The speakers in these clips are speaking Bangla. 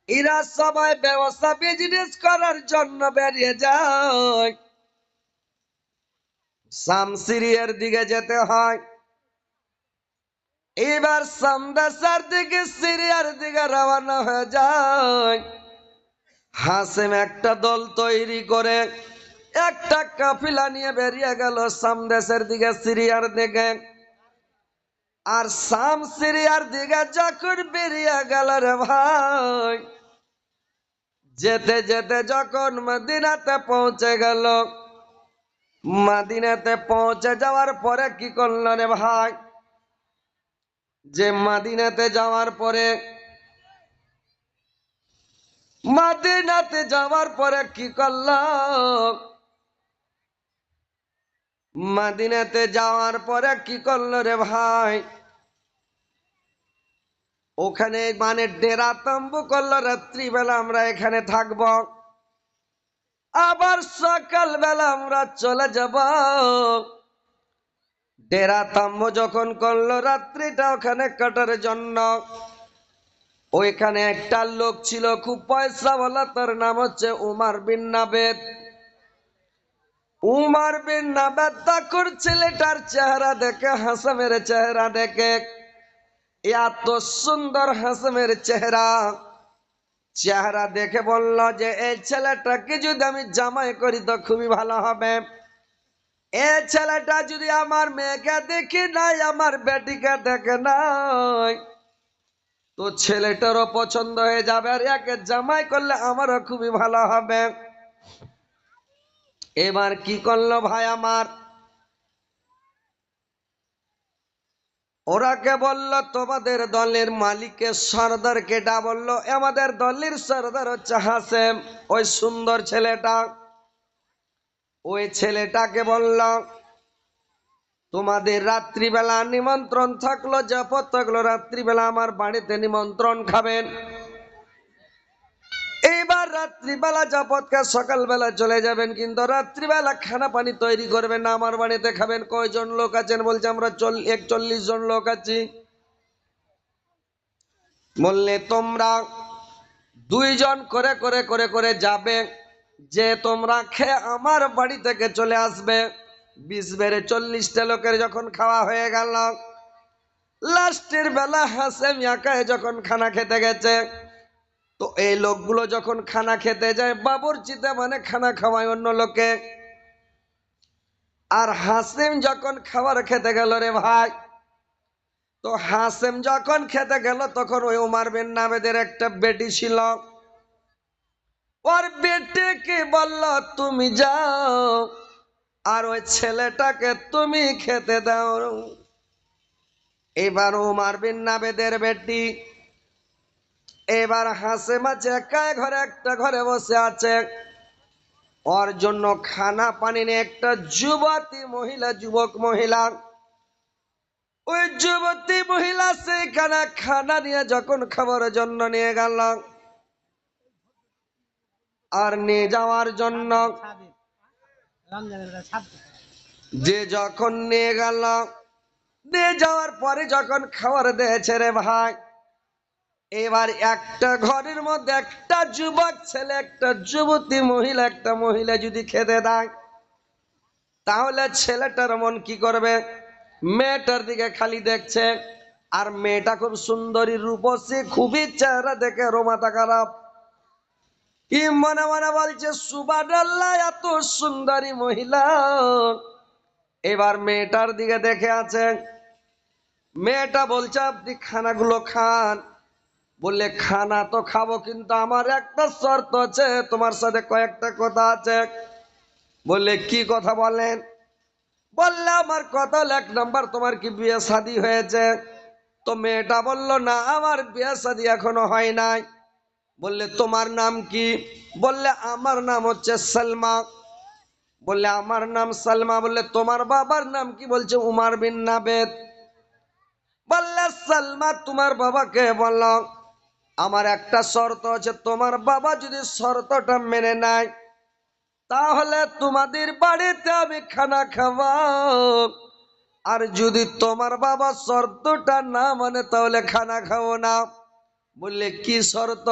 এরা সবাই ব্যবসা বিজনেস করার জন্য বেরিয়ে যায়। শামসিরিয়ার দিকে যেতে হয়। এবার সামদাসার দিকে সিরিয়ার দিকে রওনা হয়ে যায়। হাসেম একটা দল তৈরি করে একটা কাফিলা নিয়ে বেরিয়ে গেল সামদেশের দিকে, সিরিয়ার দিকে। আর শাম সিরিয়ার দিকে যখন বেরিয়ে গেল রে ভাই, যেতে যেতে যখন মদিনাতে পৌঁছে গেল, মদিনাতে পৌঁছে যাওয়ার পরে কি করল রে ভাই, যে মদিনাতে যাওয়ার পরে কি করল, মদিনাতে যাওয়ার পরে কি করলো রে ভাই, ওখানে মানে ডেরা তম্বু করলো, রাত্রিবেলা আমরা এখানে থাকব, আবার সকালবেলা আমরা চলে যাব। ডেরা তম্বু যখন করলো রাত্রিটা ওখানে কাটার জন্য, ওইখানে একটা লোক ছিল খুব পয়সাওয়ালা, তার নাম হচ্ছে উমার বিন নাবেদ। উমার বিন নাবেদ তখন ছেলেটার চেহারা দেখে, হাসেমের চেহারা দেখে, এত সুন্দর হাসেমের চেহারা দেখে বলল যে এই ছেলেটাকে যদি আমি জামাই করি তো খুবই ভালো হবে। এই ছেলেটা যদি আমার মেয়েকে দেখে নাই, আমার বেটিকে দেখে নাই, তো ছেলেটারও পছন্দ হয়ে যাবে, আর একে জামাই করলে আমারও খুবই ভালো হবে। এবার কি করলো ভাই আমার, ওরাকে বলল তোমাদের দলের মালিকের সর্দার কেটা, বলল আমাদের দলের সর্দার হচ্ছে হাসেম, ওই সুন্দর ছেলেটা। ওই ছেলেটাকে বলল তোমাদের রাত্রিবেলা নিমন্ত্রণ থাকলো, জাফর থাকলো, রাত্রিবেলা আমার বাড়িতে নিমন্ত্রণ খাবেন। এইবার রাত্রিবেলা জাপতকে সকালবেলা চলে যাবেন, কিন্তু রাত্রিবেলা খানা পানি তৈরি করবেন না, আমার বাড়িতে খাবেন। কয়জন লোক আছেন, বলছে আমরা 41 জন লোক আছি। বললে তোমরা 2 জন করে করে করে করে যাবে, যে তোমরা খেয়ে আমার বাড়ি থেকে চলে আসবে। 20 বেড়ে 40টা লোকের যখন খাওয়া হয়ে গেল, লাস্টের বেলা হাসেম একাই যখন খানা খেতে গেছে, তো এই লোকগুলো যখন খানা খেতে যায়, বাবুর্চিতে মানে খানা খাওয়ায় অন্য লোকে। আর হাসেম যখন খাবার খেতে গেল রে ভাই, তো হাসেম যখন খেতে গেল, তখন ওই উমার বিন নাবেদের একটা বেটি ছিল, ওর বেটিকে বলল তুমি যাও আর ওই ছেলেটাকে তুমি খেতে দাও। এবার উমার বিন নাবেদের বেটি, এবার হাসেম আছে একা ঘরে, একটা ঘরে বসে আছে, ওর জন্য খানা পানি নিয়ে একটা যুবতী মহিলা, যুবক মহিলা, ওই যুবতী মহিলা সেইখানে খানা নিয়ে যখন খাবারের জন্য নিয়ে গেল, আর নিয়ে যাওয়ার জন্য যে যখন নিয়ে গেল, নিয়ে যাওয়ার পরে যখন খাবার দিয়েছে রে ভাই, এবার একটা ঘরের মধ্যে একটা যুবক ছেলে, একটা যুবতী মহিলা, একটা মহিলা যদি খেতে দেয়, তাহলে ছেলেটার মন কি করবে, মেয়েটার দিকে খালি দেখছে। আর মেয়েটা খুব সুন্দরী, রূপসী, খুবই চেহারা দেখে রোমাটা খারাপ। কি মনে মনে বলছে সুবহানাল্লাহ, এত সুন্দরী মহিলা। এবার মেয়েটার দিকে দেখে আছে, মেয়েটা বলছে আপনি খানাগুলো খান। বললে খানা তো খাবো, কিন্তু আমার একটা শর্ত আছে, তোমার সাথে কয়েকটা কথা আছে। বললে কি কথা বলেন। বললে আমার কথা হলো, 1 নাম্বার তোমার কি বিয়ে শাদী হয়েছে? তো মেয়েটা বলল না, আমার বিয়ে শাদী এখনো হয় নাই। বললে তোমার নাম কি? বললে আমার নাম হচ্ছে সালমা। বললে আমার নাম সালমা। বললে তোমার বাবার নাম কি? বলছে উমার বিন নাবেদ। বললে সালমা তোমার বাবাকে বলল আমার একটা শর্ত আছে, তোমার বাবা যদি শর্তটা মেনে নেয়, তাহলে তোমাদের বাড়িতে আমি খানা খাওয়াবো। আর যদি তোমার বাবা শর্তটা না মানে, তাহলে খানা খাবো না। বললে কি শর্ত?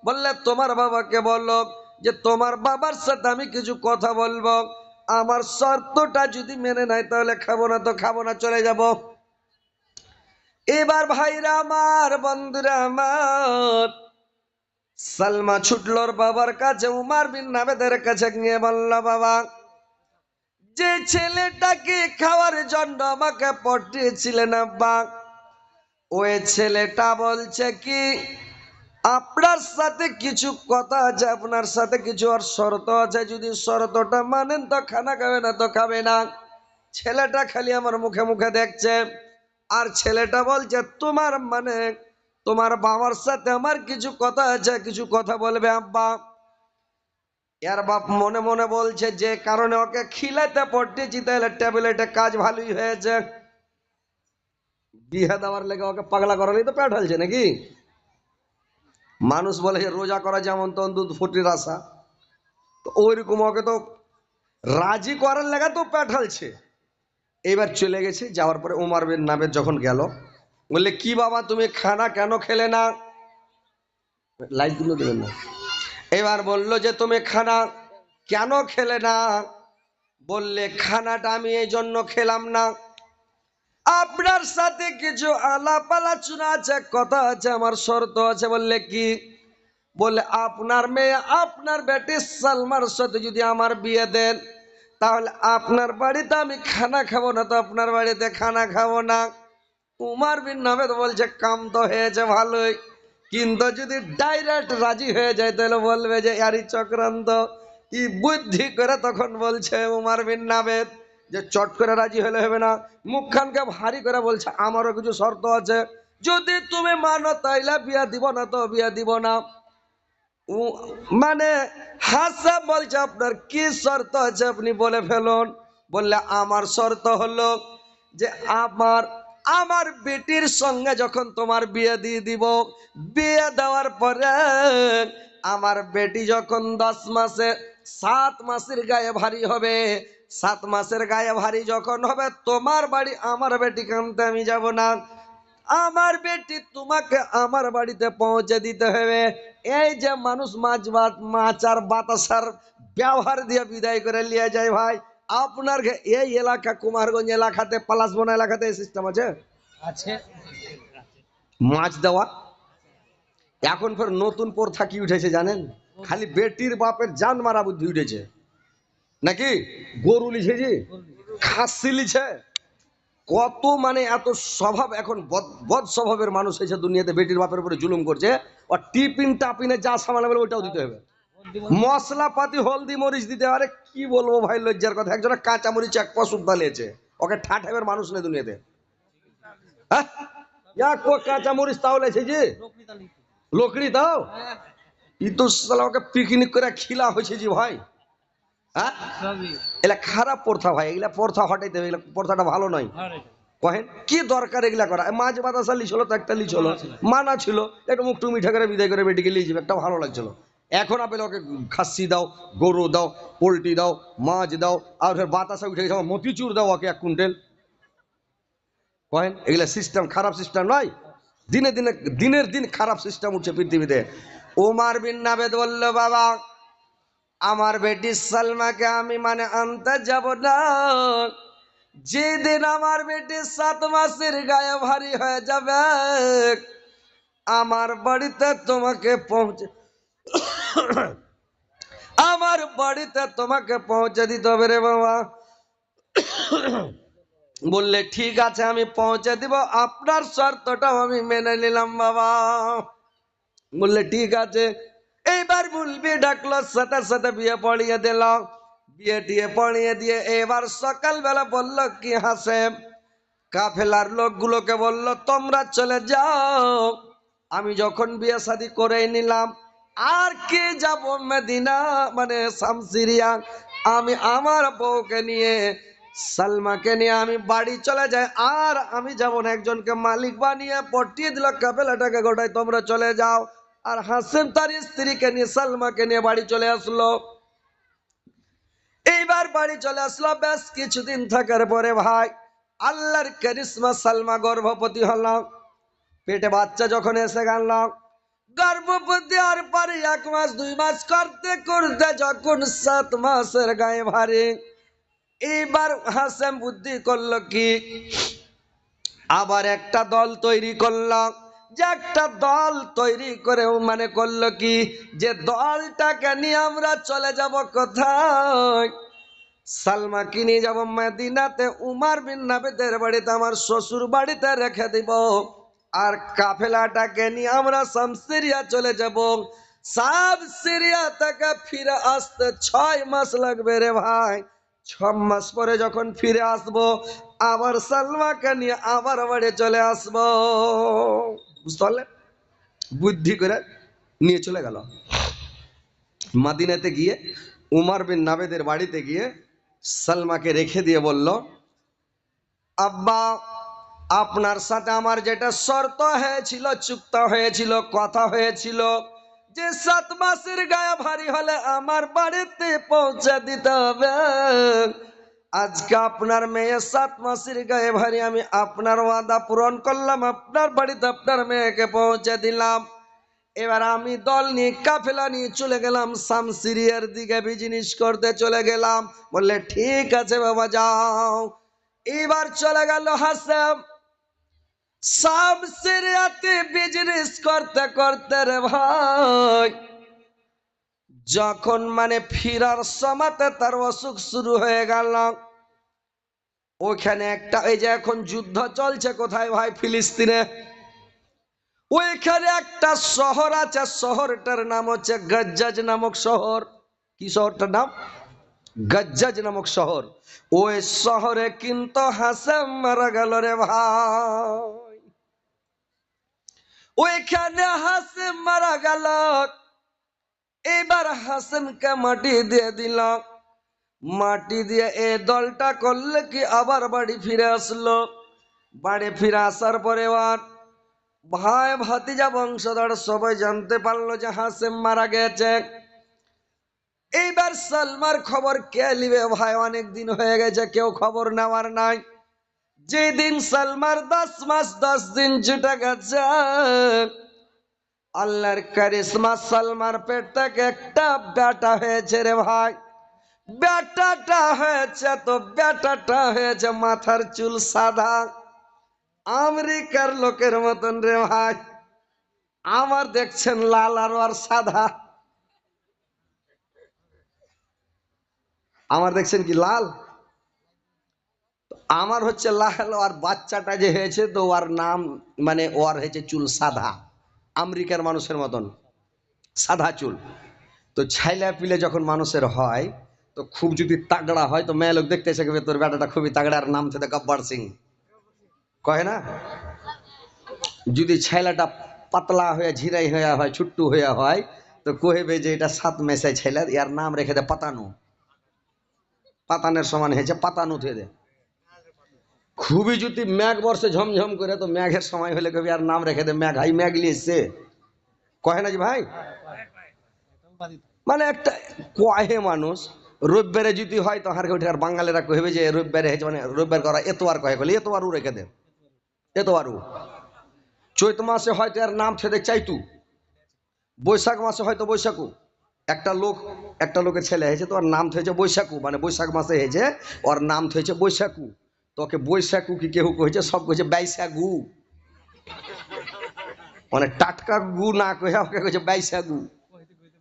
বললে তোমার বাবাকে বললো যে তোমার বাবার সাথে আমি কিছু কথা বলবো, আমার শর্তটা যদি মেনে নেয় তাহলে খাবো না, তো খাবো না, চলে যাব। এবার ভাইরা আমার, বন্ধুরা আমার, সালমা ছুটলোর বাবার কাছে, উমার বিন নাবেদের কাছে গিয়ে বলল, বাবা, যে ছেলেটাকে খাওয়ার জন্য আমাকে পাঠিয়েছিলেন আব্বা, ওই ছেলেটা বলছে কি আপনার সাথে কিছু কথা আছে, আপনার সাথে কিছু আর শর্ত আছে, যদি শর্তটা মানেন তো খানা খাবে, না তো খাবে না। ছেলেটা খালি আমার মুখে মুখে দেখছে, আর ছেলেটা বলছে তোমার মানে তোমার বাবার সাথে আমার কিছু কথা আছে, কিছু কথা বলবে আব্বা। এর বাপ মনে মনে বলছে যে কারণে ওকে খিলাতে পড়তেছি, তাহলে ট্যাবলেটে কাজ ভালোই হয়েছে, বিয়ে দেওয়ার লেগে ওকে পাগলা করালেই তো পেট ঢালছে নাকি। মানুষ বলে যে রোজা করা যেমন তখন দুধ ফুটির আশা, তো ওইরকম ওকে তো রাজি করার লেগে তো পেট ঢালছে। এইবার চলে গেছে, যাওয়ার পরে উমার বিন নাবেদ যখন গেল, বললে কি বাবা তুমি খানা কেন খেলে না, লাইট গুলো দেবেন না। এবার বললো যে তুমি খানা কেন খেলে না, বললে খানাটা আমি এই জন্য খেলাম না, আপনার সাথে কিছু আলাপ আলোচনা আছে, কথা আছে, আমার শর্ত আছে। বললে কি, বলে আপনার মেয়ে আপনার বেটি সালমার সাথে যদি আমার বিয়ে দেন, তাহলে আপনার বাড়িতে আমি খানা খাবো না, তো আপনার বাড়িতে খানা খাবো না। উমার বিন নাবেদ বলছে কাম তো হয়েছে ভালোই, কিন্তু যদি ডাইরেক্ট রাজি হয়ে যায় তাহলে বলবে যে ইয়ারি চক্রান্ত, কি বুদ্ধি করে তখন বলছে উমার বিন নাবেদ যে চট করে রাজি হলে হবে না। মুখখানকে ভারী করে বলছে আমারও কিছু শর্ত আছে, যদি তুমি মানো তাইলে বিয়া দিব, না তো বিয়া দিব না। মানে হাসা বলছে আপনার কি শর্ত আছে আপনি বলে ফেলুন। বললে আমার শর্ত হলো যে আমার আমার বেটির সঙ্গে যখন তোমার বিয়ে দিয়ে দিব, বিয়ে দেওয়ার পরে আমার বেটি যখন 10 মাসে 7 মাসের গায়ে ভারী হবে, 7 মাসের গায়ে ভারী যখন হবে, তোমার বাড়ি আমার বেটি কানতে আমি যাব না, আমার বেটি তোমাকে আমার বাড়িতে পৌঁছে দিতে হবে। এই যে মানুষ মাছ আর বাতাসার ব্যবহার দিয়ে বিদায় করে নিয়ে যায়, ভাই আপনার এই এলাকা কুমারগঞ্জ এলাকাতে, পালাসবনা এলাকাতে এই সিস্টেম আছে, আছে মাছ দেওয়া। এখন ফের নতুন প্রথা কি উঠেছে জানেন, খালি বেটির বাপের জান মারা বুদ্ধি উঠেছে নাকি। গরু লিছে জি, খাসি লিছে, কত মানে এত স্বভাব এখন বদ স্বভাবের মানুষ হয়েছে দুনিয়াতে, বেটির বাপের উপরে জুলুম করছে। আর টিফিন টাপিনে যা সামান বলে ওইটাও দিতে হবে, মশলাপাতি হলদি মরিচ দিতে। আরে কি বলবো ভাই, লজ্জার কথা, একজনের কাঁচা মরিচ 1 পা সুদ্ধা নিয়েছে, ওকে ঠাঠাবের মানুষ নেই দুনিয়াতে। হ্যাঁ, কাঁচা মরিচ তাও লেছে জি, লোকড়ি দাও, ই তো ওকে পিকনিক করে খিলা হয়েছে জি ভাই। হ্যাঁ, এগুলা খারাপ প্রথা ভাই, এগুলা প্রথা হটাইতে হবে, এগুলা প্রথাটা ভালো নয়। কহেন কি দরকার এগুলা করা, মাছ বাতাসা লিছিল তো একটা লিছিল, মানা ছিল একটু মুখটু মিঠা করে বিদায় করে বেটিকে লিয়ে যাবে, একটা ভালো লাগছিল। এখন আপনি ওকে খাসি দাও, গরু দাও, পোলট্রি দাও, মাছ দাও, আর বাতাসা উঠে গেছে মতিচুর দাও ওকে 1 কুইন্টাল। কহেন এগুলা সিস্টেম খারাপ সিস্টেম নয়, দিনে দিনে দিনের দিন খারাপ সিস্টেম উঠছে পৃথিবীতে। ওমর বিন নাবেদ বলল, বাবা আমার বেটি সালমাকে আমি মানে আনতে যাব না, যেদিন আমার বেটি 7 মাসের গায়ে ভারী হয়ে যাবে, আমার বাড়িতে তোমাকে পৌঁছে আমার বাড়িতে তোমাকে পৌঁছে দিতে হবে রে বাবা। বললে ঠিক আছে আমি পৌঁছে দিব, আপনার শর্তটাও আমি মেনে নিলাম বাবা। বললে ঠিক আছে। এইবার মুলবি ডাকলো, সাথে সাথে বিয়ে পড়িয়ে দিল, বিয়ে টিয়ে পড়িয়ে দিয়ে এবার সকালবেলা বলল কি হাসেম কাফেলার লোকগুলোকে বলল তোমরা চলে যাও, আমি যখন বিয়ে শাদী করে নিলাম আর কে যাব মদিনা মানে শামসিরিয়া, আমি আমার বউকে নিয়ে সালমাকে নিয়ে আমি বাড়ি চলে যাই, আর আমি যেমন একজনকে মালিক বানিয়ে পটিয়ে দিল কাফেলাটাকে গোটায়, তোমরা চলে যাও। আর হাসেম তার স্ত্রীকে নিয়ে সালমাকে নিয়ে বাড়ি চলে আসলো। এইবার বাড়ি চলে আসলো, বেশ কিছুদিন থাকার পরে ভাই আল্লাহর কারিশমা সালমা গর্ভবতী হল, পেটে বাচ্চা যখন এসে গেল, গর্ভবতী আর পরে 1 মাস 2 মাস করতে করতে যখন 7 মাসের গায়ে ভারী, এবার হাসেম বুদ্ধি করলো কি আবার একটা দল তৈরি করলাম, যে একটা দল তৈরি করে মানে করলো কি যে দলটাকে নিয়ে আমরা চলে যাব কোথায়, সালমাকে নিয়ে যাব মদিনাতে, উমর বিন নাবিদের বাড়িতে, আমার শ্বশুর বাড়িতে রেখে দিব, আর কাফেলাটাকে নিয়ে আমরা শাম সিরিয়া চলে যাব। শাম সিরিয়া থেকে ফিরে আসতে 6 মাস লাগবে রে ভাই। 6 মাস পরে যখন ফিরে আসব আবার সালমাকে নিয়ে আবার বাড়ি চলে আসব। বুঝতে পারলেন? বুদ্ধি করে নিয়ে চলে গেল মদিনাতে গিয়ে, উমর বিন নাবিদের বাড়িতে গিয়ে সালমাকে রেখে দিয়ে বলল, আব্বা আপনার সাথে আমার যেটা শর্ত হয়েছিল, চুক্ত হয়েছিল, কথা হয়েছিল যে 7 মাসের গায়ে ভারী হলে আমার বাড়িতে পৌঁছে দিতে হবে, আজকে আপনার মেয়ে 7 মাসের গায়ে ভারী, আমি আপনার ওয়াদা পূরণ করলাম, আপনার বাড়িতে আপনার মেয়েকে পৌঁছে দিলাম। এবার আমি দল নিয়ে কাফেলা নিয়ে চলে গেলাম শাম সিরিয়ার দিকে, বিজনেস করতে চলে গেলাম। বললে ঠিক আছে বাবা যাও। এবার চলে গেল হাসেম শাম সিরিয়াতে বিজনেস করতে করতে রে ভাই, যখন মানে ফিরার সময়তে তার অসুখ শুরু হয়ে গেল। ওইখানে একটা, এই যে এখন যুদ্ধ চলছে কোথায় ভাই, ফিলিস্তিনে, ওইখানে একটা শহর আছে, শহরটার নাম হচ্ছে গজ্জাজ নামক শহর। কি শহরটার নাম? গজ্জাজ নামক শহর। ওই শহরে কিন্তু হাসেম মারা গেল রে ভাই। ওইখানে হাসেম মারা গেল। এবার হাসেমকে মাটি দিয়ে দিল। মাটি দিয়ে এই দলটা করলে কি আবার বাড়ি ফিরে আসলো। বাড়ি ফিরে আসার পরে আর ভাই ভাতিজা বংশধর সবাই জানতে পারলো যে হাসেম মারা গেছে। এইবার সালমার খবর কে নিবে ভাই, অনেক দিন হয়ে গেছে, কেউ খবর নেওয়ার নাই। যেদিন সালমার 10 মাস 10 দিন ছুটে গেছে, আল্লাহর কারিশমা, সালমার পেট থেকে একটা বেটা হয়েছে রে ভাই। বেটাটা হয়েছে তো বেটাটা হয়েছে মাথার চুল সাদা, আমেরিকার লোকের মতন রে ভাই। আমার দেখছেন লাল আর সাদা, আমার দেখছেন কি লাল, আমার হচ্ছে লাল, আর বাচ্চাটা যে হয়েছে তো ওর নাম মানে ওর হয়েছে চুল সাদা, আমেরিকার মানুষের মতন সাদা চুল। তো ছাইলা পিলে যখন মানুষের হয় তো খুব যদি তাগড়া হয় তো মেয়ে লোক দেখতে এসে তোর বেটাটা খুবই তাগড়া, আর নাম থেকে গব্বর সিং কহে না। যদি ছাইলাটা পাতলা হয়ে ঝিরাই হয়ে হয়, ছুট্টু হয়ে হয়, তো কহেবে যে এটা 7 মেসাই ছাইলা, এর নাম রেখে দে পাতানু, পাতানের সমান হয়েছে, পাতানু থুয়ে দে। খুবই যদি মেঘ বর্ষে ঝমঝম করে তো মেঘের সময় হলে কবি আর নাম রেখে দে মেঘ, হাই মেঘ লিয়েছে, কহে না যে ভাই। মানে একটা কহে মানুষ, রবিবারে যদি হয় তো হার উঠে, আর বাঙালিরা কহবে যে রবিবারে হয়েছে, মানে রবিবার করা এতবার কহে, বলে এতবারও রেখে দে, এতবারও। চৈত মাসে হয়তো এর নাম ছেদে চাইতু, বৈশাখ মাসে হয়তো বৈশাখু। একটা লোকের ছেলে হয়েছে তো ওর নাম হয়েছে বৈশাখু, মানে বৈশাখ মাসে হয়েছে, ওর নাম হয়েছে বৈশাখু। তোকে বৈশাখু কি কেউ কহেছে, সব কহেছে বাইশাগু, মানে টাটকা গু না কহে ওকে কহেছে বাইশাগু।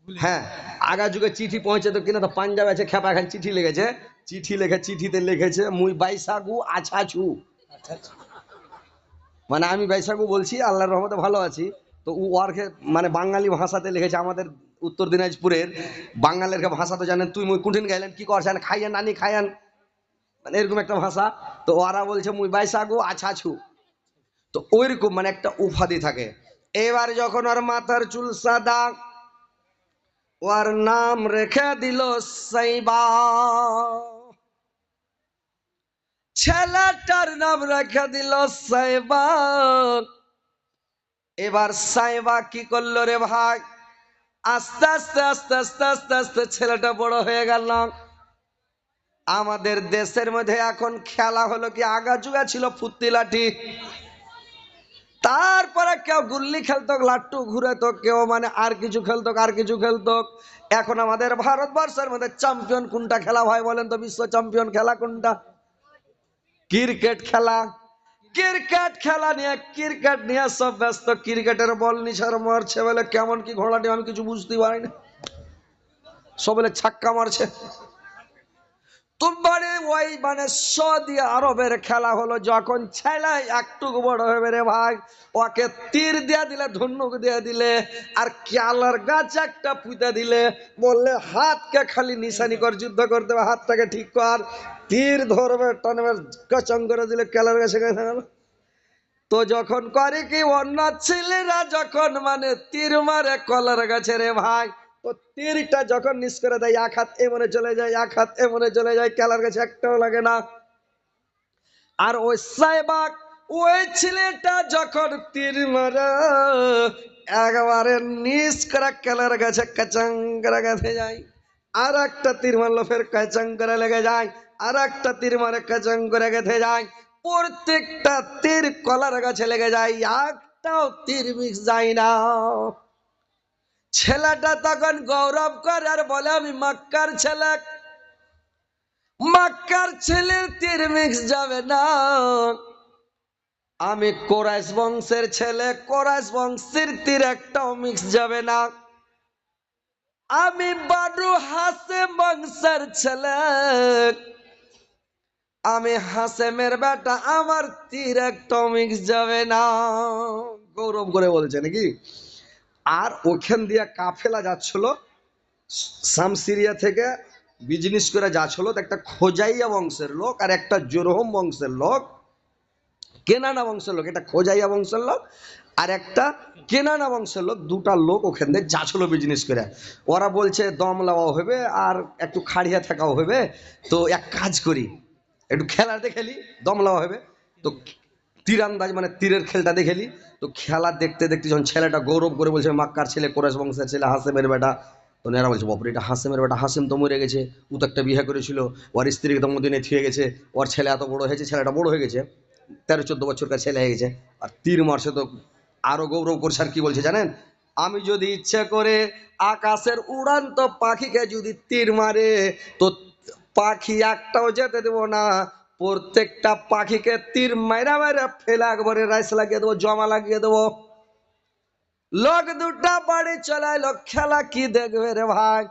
হ্যাঁ, আগা যুগে চিঠি পৌঁছে তো কিনা, তো পাঞ্জাব আছে খেপা খান চিঠি লিখেছে, চিঠি লেখে, চিঠিতে লিখেছে মুই বাইশাগু আছা ছু, মানে আমি বাইশাগু বলছি, আল্লাহর রহমতে ভালো আছি। তো ও ওয়ার্কে মানে বাঙালি ভাষাতে লিখেছে, আমাদের উত্তর দিনাজপুরের বাঙালির ভাষা তো জানেন, তুই মুই কুঠিন গাইলেন কি করছেন, খাইয়েন নানি খাইয়েন, মানে এরকম একটা ভাষা। তো ওরা বলছে মুই বাইশাগু আছা ছু, তো ওইরকম মানে একটা উপাধি থাকে। এবার যখন ওর মাথার চুল সাদা, ওর নাম রেখে দিল সাইবা, ছেলেটার নাম রেখে দিল সাইবা। এবার সাইবা কি করলো রে ভাই, আস্তে আস্তে আস্তে আস্তে আস্তে আস্তে ছেলেটা বড় হয়ে গেল। আমাদের দেশের মধ্যে এখন খেলা হলো কি, আগা যুগা ছিল ফুত্তি লাঠি, তারপরে কেউ গুল্লি খেলতো, লাট্টু ঘুরাতো, কেউ মানে আর কিছু খেলতো, আর কিছু খেলতো। এখন আমাদের ভারতবর্ষের মধ্যে চ্যাম্পিয়ন কোনটা খেলা ভাই বলেন তো? বিশ্ব চ্যাম্পিয়ন খেলা কোনটা? ক্রিকেট খেলা। ক্রিকেট খেলা নিয়ে, ক্রিকেট নিয়ে সব ব্যস্ত। ক্রিকেটের বল নিছার মারছে বলে কেমন কি ঘোড়াটি আমি কিছু বুঝতে পারি না, সব বলে ছাক্কা মারছে। তোমার ওই মানে সৌদি আরবের খেলা হলো, যখন ছেলে একটু বড় হবে রে ভাই, ওকে তীর দিয়ে দিলে, ধনুক দিয়ে দিলে, আর কেলার গাছ একটা পুঁতে দিলে, বললে হাতকে খালি নিশানি কর, যুদ্ধ করতে হবে, হাতটাকে ঠিক কর, তীর ধরবে, টানবে, কচং করে দিলে কেলার গাছে গেছে গেল। তো যখন করে কি, অন্য ছেলেরা যখন মানে তীর মারে কলার গাছে রে ভাই, তো তীরটা যখন নিচ করে দেয়, এক হাত এমনে চলে যায়, এক হাত এমনে চলে যায়, কেলার গাছে একটাও লাগে না। আর ওই সাইবাক, ওই ছেলেটা যখন তীর মারে, একেবারে নিচ করে কেলার গাছে কাচাং করে গেছে যায়। আর একটা তীর মারলো, ফের কাচাং করে লেগে যায়, আর একটা তীর মারে কাচাং করে গেঁথে যায়। প্রত্যেকটা তীর কলার গাছে লেগে যায়, একটাও তীর মিক্স যায় না। ছেলেটা তখন গৌরব করে আর বলে, আমি মক্কার ছেলে, মক্কার ছেলের তীর মিক্স যাবে না। আমি কোরাইশ বংশের ছেলে, কোরাইশ বংশের তীর একটাও মিক্স যাবে না। আমি বানু হাসেম বংশের ছেলে, আমি হাসেমের বেটা, আমার তীর একটাও মিক্স যাবে না। গৌরব করে বলছে নাকি। আর ওখান দিয়ে কাফেলা যাচ্ছিল শাম সিরিয়া থেকে, বিজনেস করে যাচ্ছিল। একটা খোজাইয়া বংশের লোক আর একটা জোরহম বংশের লোক, কেনানা বংশের লোক। একটা খোজাইয়া বংশের লোক আর একটা কেনানা বংশের লোক, দুটা লোক ওখান থেকে যাচ্ছিল বিজনেস করে। ওরা বলছে দম লাগাও হবে আর একটু খাড়িয়া থাকাও হবে, তো এক কাজ করি, একটু খেলাতে খেলি, দম লাগাও হবে। তো তীরান্দাজ মানে তীরের খেলটাতে খেলি। তো খেলা দেখতে দেখতে যখন ছেলেটা গৌরব করে বলছে, মাক্কার ছেলে, কোরাইশ বংশের ছেলে, হাসেমের বেটা, তো এরা বলছে, বাপরে এটা হাসেমের বেটা, হাসেম তো মরে গেছে, ও তো একটা বিয়ে করেছিল, ওর স্ত্রীকে তো মদিনে থুয়ে গেছে, ওর ছেলে এত বড় হয়েছে, ছেলেটা বড় হয়ে গেছে, 13-14 বছরকার ছেলে হয়ে গেছে, আর তীর মারছে। তো আরো গৌরব করছে, আর কি বলছে জানেন? আমি যদি ইচ্ছে করে আকাশের উড়ান্ত পাখিকে যদি তীর মারে, তো পাখি একটাও যেতে দেবো না, প্রত্যেকটা পাখিকে তীর মাইরা মাইরা ফেলে একবারে রাইস লাগিয়ে দেবো, জমা লাগিয়ে দেবো। লোক দুটা বাড়ি চলাইলো, খেলা কি দেখবে রে ভাই?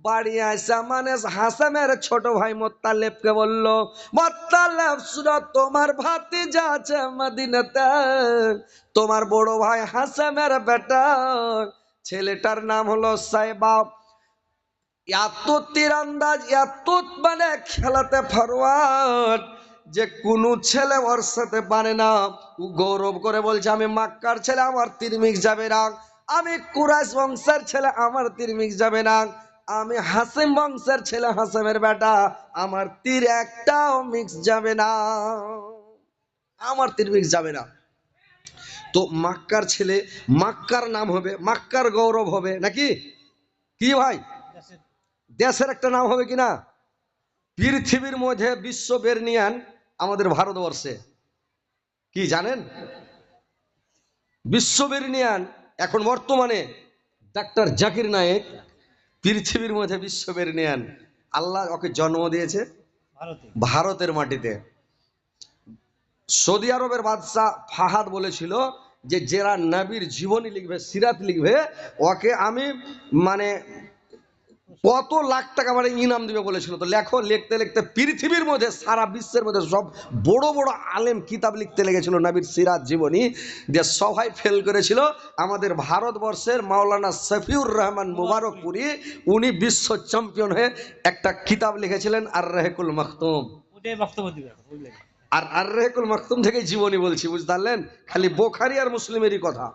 বাড়ি আসা মানে হাসেমের ছোট ভাই মোত্তালেবকে বললো, মোত্তালেব শুনো, তোমার ভাতিজা আছে মদিনাতে, তোমার বড় ভাই হাসেমের বেটা, ছেলেটার নাম হলো সাইবা, এত তীরান্দাজ, এত মানে খেলাতে ফরওয়ার্ড, যে কোনো ছেলে ওর সাথে পারে না। ও গৌরব করে বলছে, আমি মক্কার ছেলে, আমার তীর মিক্স যাবে না। আমি কুরাইশ বংশের ছেলে, আমার তীর মিক্স যাবে না। আমি হাসিম বংশের ছেলে, হাসেমের বেটা, আমার তীর একটাও মিক্স যাবে না, আমার তীর মিক্স যাবে না। তো মক্কার ছেলে, মক্কার নাম হবে, মক্কার গৌরব হবে নাকি, কি ভাই? দেশের একটা নাম হবে কিনা? পৃথিবীর মধ্যে বিশ্ব বেরনিয়ান আমাদের ভারতবর্ষে, কি জানেন? বিশ্ব বেরনিয়ান এখন বর্তমানে ডাক্তার জাকির নায়েক, পৃথিবীর মধ্যে বিশ্ব বেরনিয়ান। আল্লাহ ওকে জন্ম দিয়েছে ভারতের মাটিতে। সৌদি আরবের বাদশাহ ফাহাদ বলেছিল যে যারা নবীর জীবনী লিখবে, সিরাত লিখবে, ওকে আমি মানে কত লাখ টাকা মানে ইনাম দিবে বলেছিল। তো লেখো, লিখতে লিখতে পৃথিবীর মধ্যে, সারা বিশ্বের মধ্যে সব বড় বড় আলেম কিতাব লিখতে লেগেছিল নবীর সিরাত জীবনী, যে সবাই ফেল করেছিল। আমাদের ভারতবর্ষের মাওলানা শফিউর রহমান মুবারকপুরি, উনি বিশ্ব চ্যাম্পিয়ন হয়ে একটা কিতাব লিখেছিলেন, আর রেহকুল মাখতুম। আর আর রেহকুল মাখতুম থেকে জীবনী বলছি, বুঝতে পারলেন? খালি বোখারি আর মুসলিমেরই কথা।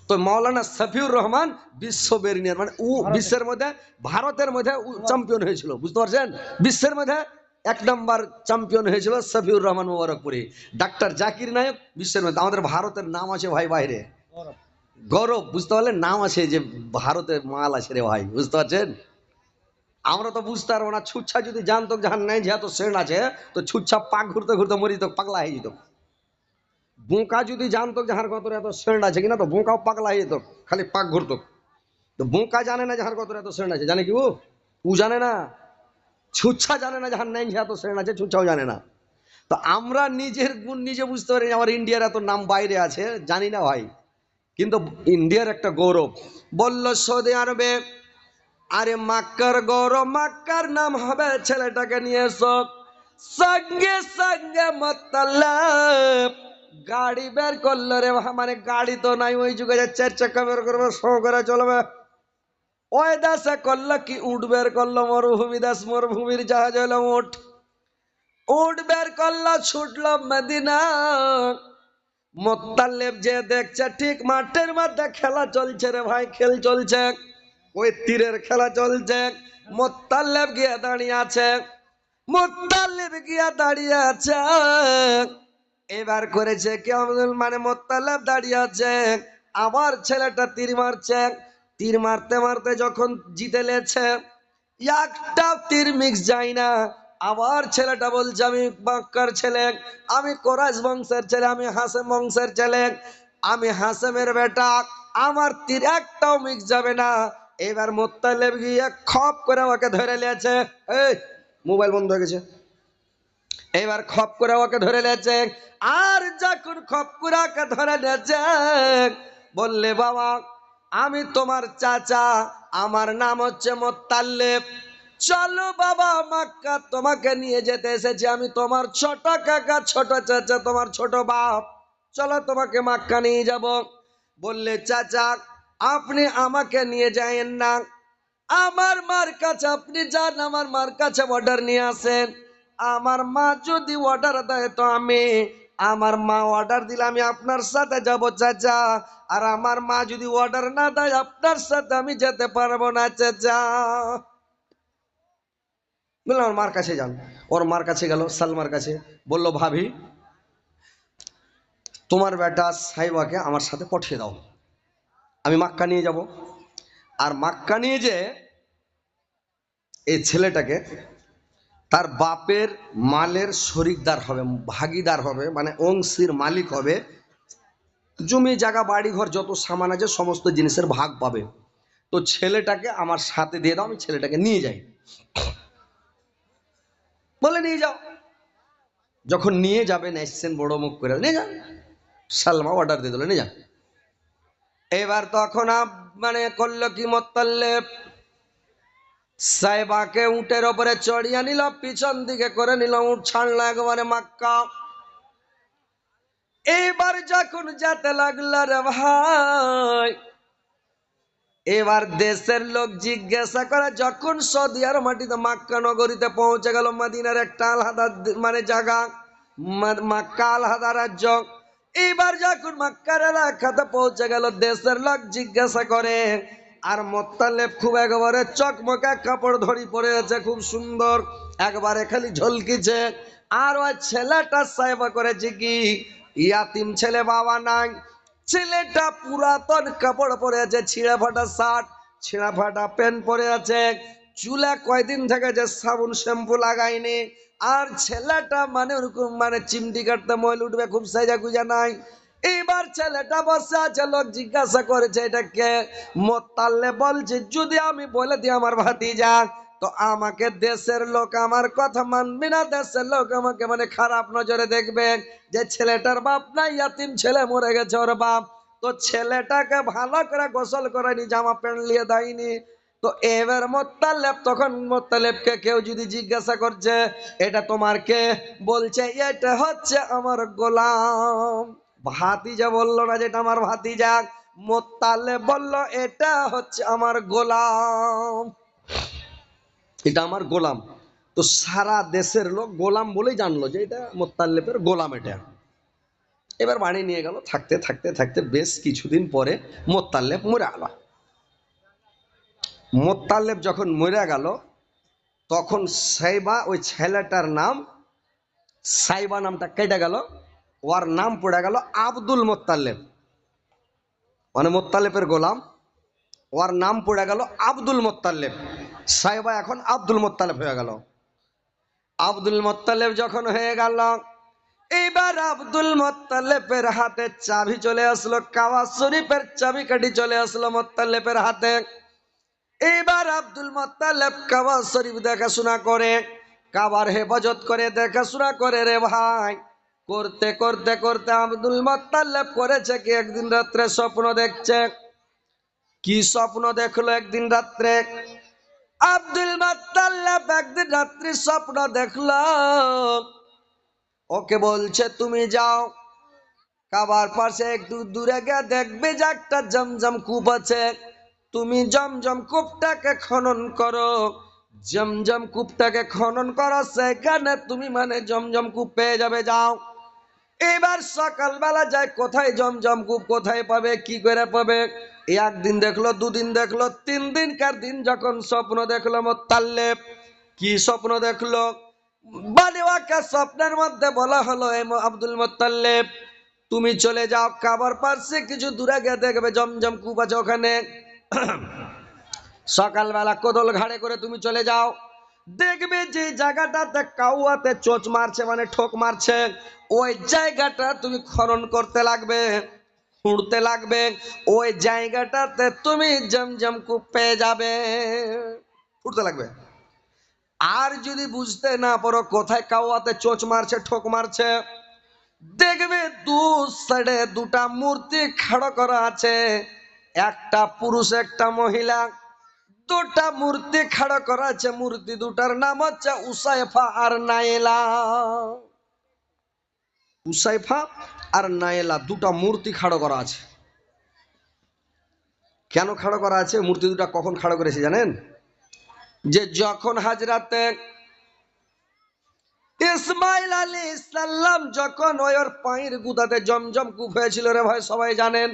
তো মাওলানা শফিউর রহমান বিশ্ব বেরিনিয়ার মানে ও বিশ্বের মধ্যে, ভারতের মধ্যে চ্যাম্পিয়ন হয়েছিল, বুঝতে পারছেন? বিশ্বের মধ্যে 1 নম্বর চ্যাম্পিয়ন হয়েছিল শফিউর রহমান মুবারকপুরি। ডাক্তার জাকির নায়েক বিশ্বের মধ্যে, আমাদের ভারতের নাম আছে ভাই বাইরে, গৌরব, বুঝতে পারলেন? নাম আছে যে ভারতের মাল আছে রে ভাই, বুঝতে পারছেন? আমরা তো বুঝতে পারবো না। ছুচ্ছা যদি জানতো, জাহান নাই যেহেতু সেন আছে, তো ছুচ্ছা পাক ঘুরতে ঘুরতে মরি তো পাগলা হয়ে যেত। বোকা যদি জানতো যাহার কত এত সেন্ট আছে কিনা, তো বোকাও পাগলা হয়ে যেত, খালি পাক ঘুরতো। তো বোকা জানে না যাহার কত এত সেন্ট আছে, জানে কি ও জানে না। ছুচ্ছা জানে না যাহার নাই এত সেন্ট আছে, ছুচ্ছাও জানে না। তো আমরা নিজের গুণ নিজে বুঝতে পারি, আমার ইন্ডিয়ার এত নাম বাইরে আছে জানি না ভাই, কিন্তু ইন্ডিয়ার একটা গৌরব। বলল সৌদি আরবে, আরে মাক্কার গৌরব, মাক্কার নাম হবে, ছেলেটাকে নিয়ে এসো। সঙ্গে সঙ্গে মোত্তালেব গাড়ি বের করলো রে, মানে গাড়ি তো নাই ওই যুগে, যে 4 চাকা বের করবে, শো করে চলবে। ওই দেশে করলো কি, উঠ বের করলো, মরুভূমি দেশ, মরুভূমির জাহাজ হলো উঠ। উঠ বের করলো, ছুটলো মদিনা। মোত্তালেব যে দেখছে ঠিক মাঠের মধ্যে খেলা চলছে রে ভাই, খেল চলছে, ওই তীরের খেলা চলছে। মোত্তালেব গিয়ে দাঁড়িয়ে আছে, মোত্তালেব গিয়া দাঁড়িয়ে আছে। এবার করেছে কেমন, মানে মোত্তালেব দাঁড়িয়ে আছে, আবার ছেলেটা তীর মারছে। তীর মারতে মারতে যখন জিতে লেছে, একটা তীর মিক্স যায় না। আবার ছেলেটা বলছে, আমি মক্কার ছেলে, আমি কোরাইশ বংশের ছেলে, আমি হাসেম বংশের ছেলে, আমি হাসেমের বেটা, আমার তীর একটাও মিক্স যাবে না। এবার মোত্তালেব গিয়ে খপ করে ওকে ধরে নিয়েছে। এই মোবাইল বন্ধ হয়ে গেছে। এবার খপ করে ওকে ধরে নিয়েছে। আর যখন খপ করে ওকে ধরে নিয়েছে, বললে বাবা আমি তোমার চাচা, আমার নাম হচ্ছে মোত্তালেব, চলো বাবা মক্কা, তোমাকে নিয়ে যেতে এসেছি, আমি তোমার ছোট কাকা, ছোট চাচা, তোমার ছোট বাপ, চলো তোমাকে মক্কা নিয়ে যাব। বললে চাচা আপনি আমাকে নিয়ে যায়েন না, আমার মার কাছে আপনি যান, আমার মার কাছে অর্ডার নিয়ে আসেন। আমার মা যদি অর্ডার দেয় তো আমি, আমার মা অর্ডার দিলে আমি আপনার সাথে যাব চাচা, আর আমার মা যদি অর্ডার না দেয় আপনার সাথে আমি যেতে পারবো না চাচা। বললাম ওর মার কাছে যান। ওর মার কাছে গেল, সালমার কাছে, বলল ভাবি তোমার বেটা সাইবাকে আমার সাথে পাঠিয়ে দাও, আমি মক্কা নিয়ে যাব। আর মক্কা নিয়ে যে এই ছেলেটাকে তার বাপের মালের শরিকদার হবে, ভাগিদার হবে, মানে অংশীর মালিক হবে, জমি জায়গা বাড়ি ঘর যত সামান আছে সমস্ত জিনিসের ভাগ পাবে। তো ছেলেটাকে আমার সাথে দিয়ে দাও, আমি ছেলেটাকে নিয়ে যাই। বলে নিয়ে যাও। যখন নিয়ে যাবেন এসছেন বড় মুখ করে, নিয়ে যান। সালমা অর্ডার দিয়ে দিল, নিয়ে যান। এবার তখন মানে করলো কি, মোত্তালেব সাইবাকে উটের ওপরে চড়িয়ে নিল, পিছন দিকে করে নিল, উট ছাড়লো একবারে মক্কা। এবার যখন যেতে লাগলো রে ভাই, এবার দেশের লোক জিজ্ঞাসা করে, যখন সৌদি আর মাটিতে মক্কা নগরীতে পৌঁছে গেল, মদিনার একটা আলাদা মানে জায়গা, মক্কা আলাদা রাজ্য। এবার যখন মক্কার এলাকাতে পৌঁছে গেল, দেশের লোক জিজ্ঞাসা করে, আর মোত্তালেব খুব একবারে চকমকা কাপড় ধরি পরে আছে, খুব সুন্দর, একবারে খালি ঝলকিছে। আর ওই ছেলেটা সাইবা করেছে কি, ইয়াতিম ছেলে, বাবা নাই, ছেলেটা পুরাতন কাপড় পরে আছে, ছিঁড়া ফাটা শার্ট, ছিঁড়া ফাটা প্যান্ট পরে আছে, চুলে কয়দিন থেকে যে সাবুন শ্যাম্পু লাগায়নি। আর ছেলেটা মানে ওরকম মানে চিমটি কাটতে ময়ল উঠবে, খুব সাজা গুজা নাই। এইবার ছেলেটা বসে আছে, লোক জিজ্ঞাসা করেছে এটা কে, মোত্তালেব বলছে যদি আমি বলে দিই আমার ভাতিজা, তো আমাকে দেশের লোক আমার কথা মানবে না, দেশের লোক আমাকে মানে খারাপ নজরে দেখবে, যে ছেলেটার বাপ নাই, ইয়াতিম ছেলে মরে গেছে ওর বাপ, তো ছেলেটাকে ভালো করে গোসল করেনি, জামা প্যান্ট নিয়ে দেয়নি। তো এবার মোত্তালেব, তখন মোত্তালেবকে কেউ যদি জিজ্ঞাসা করছে এটা তোমার কে, বলছে এটা হচ্ছে আমার গোলাম। ভাতিজা বললো না যেটা আমার ভাতিজা, মোত্তালেব বলল এটা হচ্ছে আমার গোলাম, এটা আমার গোলাম। তো সারা দেশের লোক গোলাম বলেই জানলো যে এটা মোত্তালেবের গোলাম এটা। এবার বাড়ি নিয়ে গেল, থাকতে থাকতে থাকতে বেশ কিছুদিন পরে মোত্তালেব মরে গেল। মোত্তালেব যখন মরে গেল, তখন সাইবা, ওই ছেলেটার নাম সাইবা নামটা কেটে গেল, ওর নাম পড়ে গেল আব্দুল মোত্তালেব, মানে মোত্তালেবের গোলাম, ওর নাম পড়ে গেল আব্দুল মোত্তালেব। সাইবা এখন আব্দুল মোত্তালেব হয়ে গেল। আব্দুল মোত্তালেব যখন হয়ে গেল, এইবার আব্দুল মুত্তালিবের হাতে চাবি চলে আসলো, কাবা শরীফের চাবিকাঠি চলে আসলো মুত্তালিবের হাতে। এইবার আব্দুল মুত্তালিব কাবা শরীফ দেখাশোনা করে, কাবার হেফাজত করে, দেখাশোনা করে রে ভাই। করতে করতে করতে আব্দুল মুত্তালিব করেছে কি, একদিন রাত্রে স্বপ্ন দেখছে। কি স্বপ্ন দেখলো একদিন রাত্রে? আব্দুল মুত্তালিব একদিন রাত্রি স্বপ্ন দেখলো, ওকে বলছে তুমি যাও কাবার পাশে একটু দূরে গিয়ে দেখবে যে একটা জমজম কূপ আছে, তুমি জমজম কূপটাকে খনন করো, জমজম কূপটাকে খনন করো, সেখানে তুমি মানে জমজম কূপ পেয়ে যাবে, যাও। এবার সকালবেলা যায়, কোথায় জমজম কূপ কোথায় পাবে, কি করে পাবে? একদিন দেখলো, দুদিন দেখলো, 3 দিনকার দিন যখন স্বপ্ন দেখলো মুত্তালিব, কি স্বপ্ন দেখলো? বালিওয়াকা স্বপ্নের মধ্যে বলা হলো, আব্দুল মুত্তালিব তুমি চলে যাও কাবার পাশে কিছু দূরে গিয়ে দেখবে জমজম কূপ আছে ওখানে। সকালবেলা কোদল ঘাড়ে করে তুমি চলে যাও, দেখবে যে জায়গাটাতে কাউয়াতে চোচ মারছে মানে ঠোক মারছে, ওই জায়গাটা তুমি খনন করতে লাগবে, খুঁড়তে লাগবে, ওই জায়গাটাতে তুমি জমজম কূপ পেয়ে যাবে, খুঁড়তে লাগবে। আর যদি বুঝতে না পারো কোথায় কাউয়াতে চোচ মারছে ঠোক মারছে, দেখবে দু সাইডে দুটা মূর্তি খাড়া করা আছে, একটা পুরুষ একটা মহিলা, দুটা মূর্তি খাড়া করা আছে, মূর্তি দুটার নাম হচ্ছে উসাইফা আর নাইলা। উসাইফা আর নাইলা দুটা মূর্তি খাড়া করা আছে। কেন খাড়া করা আছে? মূর্তি দুটা কখন খাড়া করেছে জানেন? যে যখন হাজরাতে ইসমাইল আলাইহিস সালাম যখন ওর পায়ের গুদাতে জমজম কূপ হয়েছিল রে ভাই, সবাই জানেন।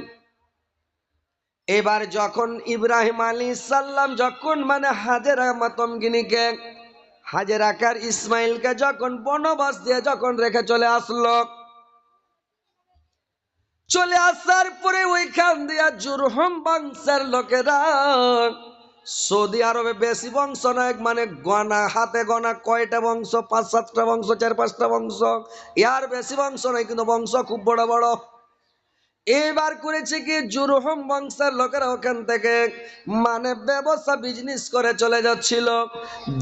এবার যখন ইব্রাহিম আলাইহিস সালাম যখন মানে হাজেরা মাতঙ্গিনীকে, হাজেরাকার ইসমাইলকে যখন বনবাস দিয়ে যখন রেখে চলে আসলো, চলে আসার পরে ওইখান দিয়া জুরহুম বংশের লোকেরা, সৌদি আরবে বেশি বংশ নয়, মানে গনা হাতে গনা কয়টা বংশ, 5-7টা বংশ, 4-5টা বংশ, ইয়ার বেশি বংশ নয়, কিন্তু বংশ খুব বড় বড়। এবার করেছে কি, জুরহুম বংশের লোকেরা ওখান থেকে মানে ব্যবসা বিজনেস করে চলে যাচ্ছিল,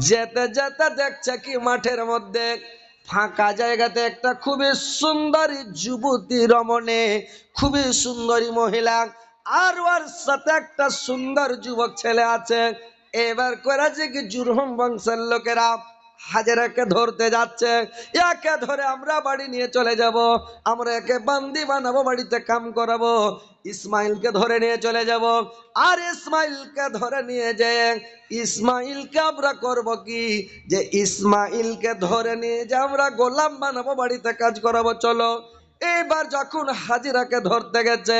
যেতে যেতে দেখছে কি মাঠের মধ্যে ফাঁকা জায়গাতে একটা খুবই সুন্দরী যুবতী রমণী, খুবই সুন্দরী মহিলা, আর ওর সাথে একটা সুন্দর যুবক ছেলে আছে। এবার করেছে কি, জুরহুম বংশের লোকেরা হাজেরাকে ধরতে যাচ্ছে, একে ধরে আমরা বাড়ি নিয়ে চলে যাব, আমরা একে বান্দি বানাবো, বাড়িতে কাম করাবো। ইসমাইলকে ধরে নিয়ে চলে যাব, আর ইসমাইলকে ধরে নিয়ে যেয়ে ইসমাইলকে আমরা করব কি, যে ইসমাইলকে ধরে নিয়ে যে আমরা গোলাম বানাবো, বাড়িতে কাজ করাবো, চলো। এইবার যখন হাজিরাকে ধরতে গেছে,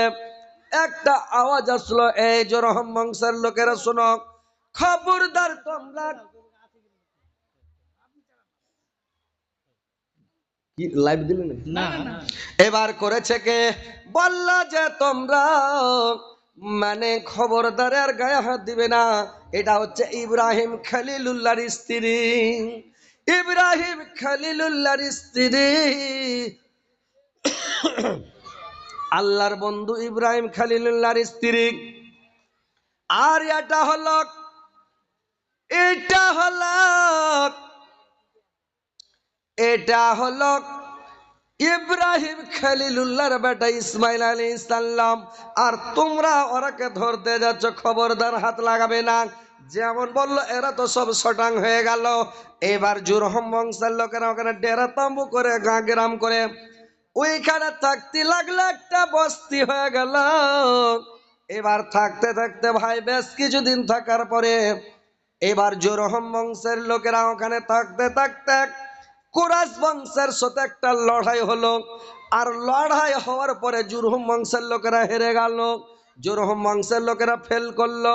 একটা আওয়াজ আসলো, এই জুরহুম বংশের লোকেরা শোনো, খবরদার তোমরা। কি লাইভ দিলে না? এবার করেছে কে, বলল যে তোমরা মানে খবরদারের গায়ে হাত দিবে না, এটা হচ্ছে ইব্রাহিম খলিলুল্লাহর স্ত্রী, ইব্রাহিম খলিলুল্লাহর স্ত্রী, আল্লাহর বন্ধু ইব্রাহিম খলিলুল্লাহর স্ত্রী। আর এটা হলো এটা হলো ইব্রাহিম খলিলুল্লাহর বেটা ইসমাইল আলাইহিস সালাম। আর তোমরা ওরাকে ধরতে যাচ্ছ, খবরদার হাত লাগাবে না। যেমন বললো, এরা তো সব শটাং হয়ে গেল। এবার জুরহুম বংশের লোকেরা ওখানে ডেরা তাম্বু করে, গাঁ গ্রাম করে ওইখানে থাকতে লাগলো, একটা বস্তি হয়ে গেল। এবার থাকতে থাকতে ভাই বেশ কিছুদিন থাকার পরে এবার জুরহুম বংশের লোকেরা ওখানে থাকতে থাকতে কুরাইশ বংশের সাথে একটা লড়াই হলো। আর লড়াই হওয়ার পরে জুরহুম বংশের লোকেরা হেরে গেল, জুরহুম বংশের লোকেরা ফেল করলো।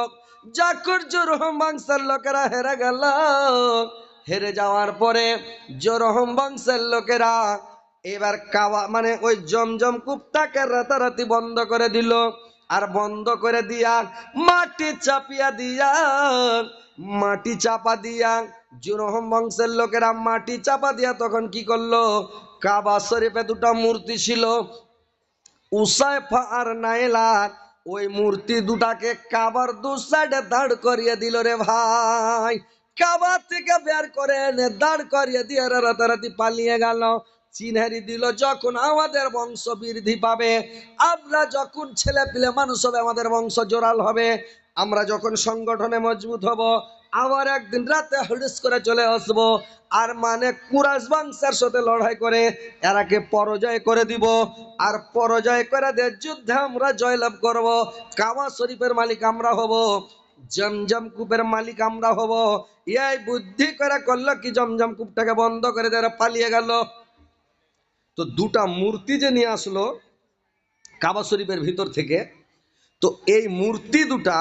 যখন জুরহুম বংশের লোকেরা হেরে গেল, হেরে যাওয়ার পরে জুরহুম বংশের লোকেরা এবার কাওয়া মানে ওই জমজম কূপটাকে রাতারাতি বন্ধ করে দিল। আর বন্ধ করে দিয়া মাটি চাপিয়া দিয়া, মাটি চাপা দিয়া জুরহুম বংশের লোকেরা মাটি চাপা দিয়া তখন কি করলো, কাবা শরীফে দুটো মূর্তি ছিল, উসাইফা আর নাইলা। ওই মূর্তি দুটাকে কাবার দু সাইডে দাঁড় করিয়ে দিল রে ভাই। কাবা থেকে বের করে এনে দাঁড় করিয়ে দিয়ে রাতারাতি পালিয়ে গেল। চিনহারি দিল, যখন আমাদের বংশ বৃদ্ধি পাবে, আমরা যখন ছেলে পিলে মানুষ হবে, আমাদের বংশ জোরাল হবে, আমরা যখন সংগঠনে মজবুত হব, আবার একদিন রাতে হুড়িস করে চলে আসবো, আর মানে কুরাইশ বংশের সাথে লড়াই করে এরাকে পরাজয় করে দিব, আর পরাজয় করে দিয়ে যুদ্ধে আমরা জয়লাভ করব। কাবা শরীফের মালিক আমরা হব, জমজম কূপের মালিক আমরা হব। এই বুদ্ধি করে করলো কি, জমজম কূপটাকে বন্ধ করে দিয়ে পালিয়ে গেল। তো দুটা মূর্তি যে নিয়ে আসলো কাবা শরীফের ভিতর থেকে, তো এই মূর্তি দুটা